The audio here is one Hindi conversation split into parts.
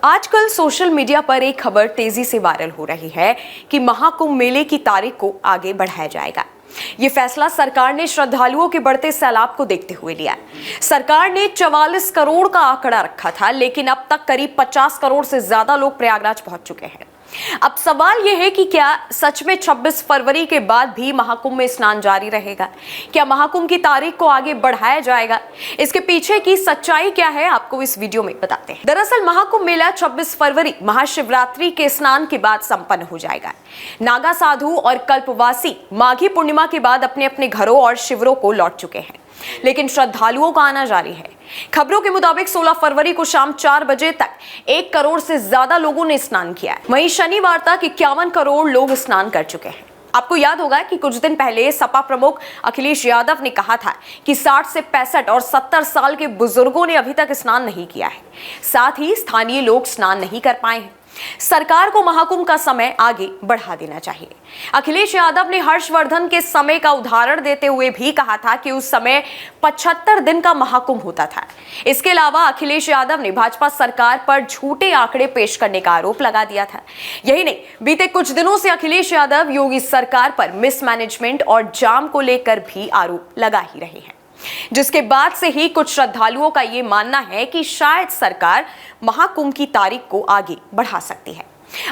आजकल सोशल मीडिया पर एक खबर तेजी से वायरल हो रही है कि महाकुंभ मेले की तारीख को आगे बढ़ाया जाएगा। ये फैसला सरकार ने श्रद्धालुओं के बढ़ते सैलाब को देखते हुए लिया है। सरकार ने 44 करोड़ का आंकड़ा रखा था, लेकिन अब तक करीब 50 करोड़ से ज्यादा लोग प्रयागराज पहुंच चुके हैं। अब सवाल यह है कि क्या सच में 26 फरवरी के बाद भी महाकुंभ में स्नान जारी रहेगा? क्या महाकुंभ की तारीख को आगे बढ़ाया जाएगा? इसके पीछे की सच्चाई क्या है, आपको इस वीडियो में बताते हैं। दरअसल महाकुंभ मेला 26 फरवरी महाशिवरात्रि के स्नान के बाद संपन्न हो जाएगा। नागा साधु और कल्पवासी माघी पूर्णिमा के बाद अपने अपने घरों और शिविरों को लौट चुके हैं, लेकिन श्रद्धालुओं का आना जारी है। खबरों के मुताबिक 16 फरवरी को शाम 4 बजे तक 1 करोड़ से ज्यादा लोगों ने स्नान किया है। वहीं शनिवार तक 51 करोड़ लोग स्नान कर चुके हैं। आपको याद होगा कि कुछ दिन पहले सपा प्रमुख अखिलेश यादव ने कहा था कि 60 से 65 और 70 साल के बुजुर्गों ने अभी तक स्नान नहीं किया है, साथ ही स्थानीय लोग स्नान नहीं कर पाए हैं। सरकार को महाकुंभ का समय आगे बढ़ा देना चाहिए। अखिलेश यादव ने हर्षवर्धन के समय का उदाहरण देते हुए भी कहा था कि उस समय 75 दिन का महाकुंभ होता था। इसके अलावा अखिलेश यादव ने भाजपा सरकार पर झूठे आंकड़े पेश करने का आरोप लगा दिया था। यही नहीं, बीते कुछ दिनों से अखिलेश यादव योगी सरकार पर मिसमैनेजमेंट और जाम को लेकर भी आरोप लगा ही रहे हैं, जिसके बाद से ही कुछ श्रद्धालुओं का यह मानना है कि शायद सरकार महाकुंभ की तारीख को आगे बढ़ा सकती है।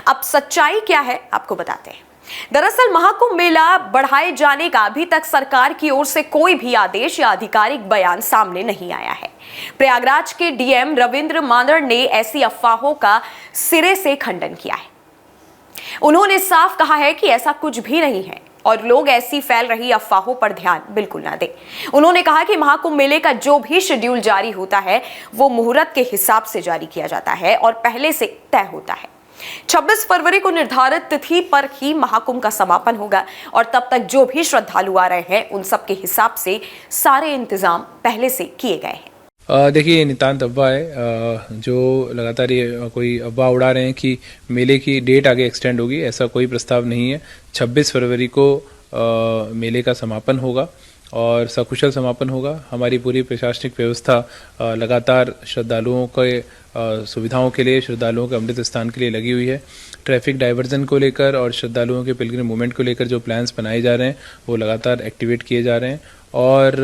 अब सच्चाई क्या है, आपको बताते हैं। दरअसल महाकुंभ मेला बढ़ाए जाने का अभी तक सरकार की ओर से कोई भी आदेश या आधिकारिक बयान सामने नहीं आया है। प्रयागराज के डीएम रविंद्र मांदड़ ने ऐसी अफवाहों का सिरे से खंडन किया है। उन्होंने साफ कहा है कि ऐसा कुछ भी नहीं है और लोग ऐसी फैल रही अफवाहों पर ध्यान बिल्कुल ना दें। उन्होंने कहा कि महाकुंभ मेले का जो भी शेड्यूल जारी होता है वो मुहूर्त के हिसाब से जारी किया जाता है और पहले से तय होता है। 26 फरवरी को निर्धारित तिथि पर ही महाकुंभ का समापन होगा और तब तक जो भी श्रद्धालु आ रहे हैं उन सब के हिसाब से सारे इंतजाम पहले से किए गए हैं। देखिए, ये नितांत अफवाह है। जो लगातार ये कोई अफवाह उड़ा रहे हैं कि मेले की डेट आगे एक्सटेंड होगी, ऐसा कोई प्रस्ताव नहीं है। 26 फरवरी को मेले का समापन होगा और सकुशल समापन होगा। हमारी पूरी प्रशासनिक व्यवस्था लगातार श्रद्धालुओं के सुविधाओं के लिए, श्रद्धालुओं के अमृत स्थान के लिए लगी हुई है। ट्रैफिक डाइवर्जन को लेकर और श्रद्धालुओं के पिलग्रिम मूवमेंट को लेकर जो प्लान्स बनाए जा रहे हैं वो लगातार एक्टिवेट किए जा रहे हैं और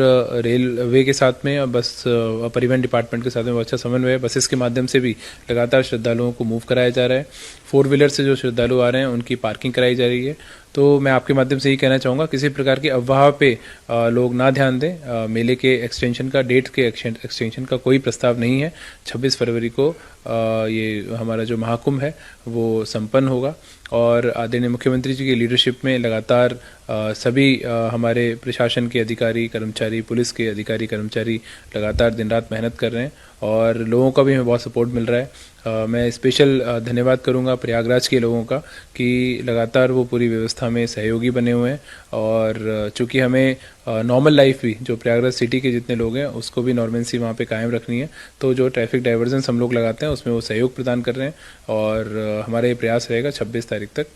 रेलवे के साथ में, बस परिवहन डिपार्टमेंट के साथ में अच्छा समन्वय है। बसेस के माध्यम से भी लगातार श्रद्धालुओं को मूव कराया जा रहा है। 4 व्हीलर से जो श्रद्धालु आ रहे हैं उनकी पार्किंग कराई जा रही है। तो मैं आपके माध्यम से यही कहना चाहूँगा, किसी प्रकार की अफवाह पे लोग ना ध्यान दें। मेले के एक्सटेंशन का, डेट के एक्सटेंशन का कोई प्रस्ताव नहीं है। 26 फरवरी को ये हमारा जो महाकुंभ है वो संपन्न होगा और आदरणीय मुख्यमंत्री जी की लीडरशिप में लगातार सभी हमारे प्रशासन के अधिकारी कर्मचारी, पुलिस के अधिकारी कर्मचारी लगातार दिन रात मेहनत कर रहे हैं और लोगों का भी हमें बहुत सपोर्ट मिल रहा है। मैं स्पेशल धन्यवाद करूंगा प्रयागराज के लोगों का कि लगातार वो पूरी व्यवस्था में सहयोगी बने हुए हैं और चूंकि हमें नॉर्मल लाइफ भी, जो प्रयागराज सिटी के जितने लोग हैं उसको भी नॉर्मेंसी वहाँ पे कायम रखनी है, तो जो ट्रैफिक डाइवर्जन हम लोग लगाते हैं उसमें वो सहयोग प्रदान कर रहे हैं और हमारा ये प्रयास रहेगा 26 तारीख तक,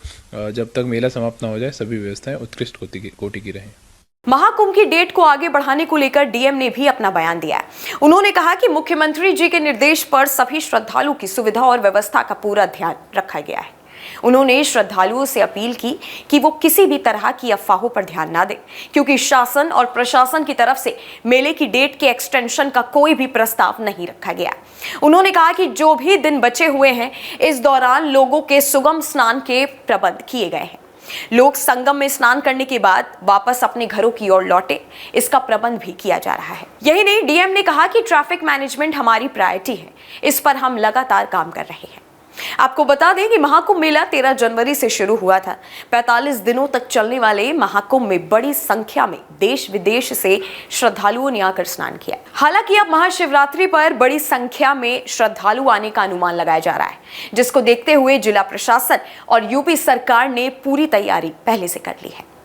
जब तक मेला समाप्त ना हो जाए, सभी व्यवस्थाएं उत्कृष्ट कोटि की रहें। महाकुंभ की डेट को आगे बढ़ाने को लेकर डीएम ने भी अपना बयान दिया है। उन्होंने कहा कि मुख्यमंत्री जी के निर्देश पर सभी श्रद्धालु की सुविधा और व्यवस्था का पूरा ध्यान रखा गया है। उन्होंने श्रद्धालुओं से अपील की कि वो किसी भी तरह की अफवाहों पर ध्यान ना दें, क्योंकि शासन और प्रशासन की तरफ से मेले की डेट के एक्सटेंशन का कोई भी प्रस्ताव नहीं रखा गया। उन्होंने कहा कि जो भी दिन बचे हुए हैं इस दौरान लोगों के सुगम स्नान के प्रबंध किए गए हैं। लोग संगम में स्नान करने के बाद वापस अपने घरों की ओर लौटे, इसका प्रबंध भी किया जा रहा है। यही नहीं, डीएम ने कहा कि ट्रैफिक मैनेजमेंट हमारी प्रायोरिटी है, इस पर हम लगातार काम कर रहे हैं। आपको बता दें कि महाकुंभ मेला 13 जनवरी से शुरू हुआ था। 45 दिनों तक चलने वाले महाकुंभ में बड़ी संख्या में देश विदेश से श्रद्धालुओं ने आकर स्नान किया। हालांकि अब महाशिवरात्रि पर बड़ी संख्या में श्रद्धालु आने का अनुमान लगाया जा रहा है, जिसको देखते हुए जिला प्रशासन और यूपी सरकार ने पूरी तैयारी पहले से कर ली है।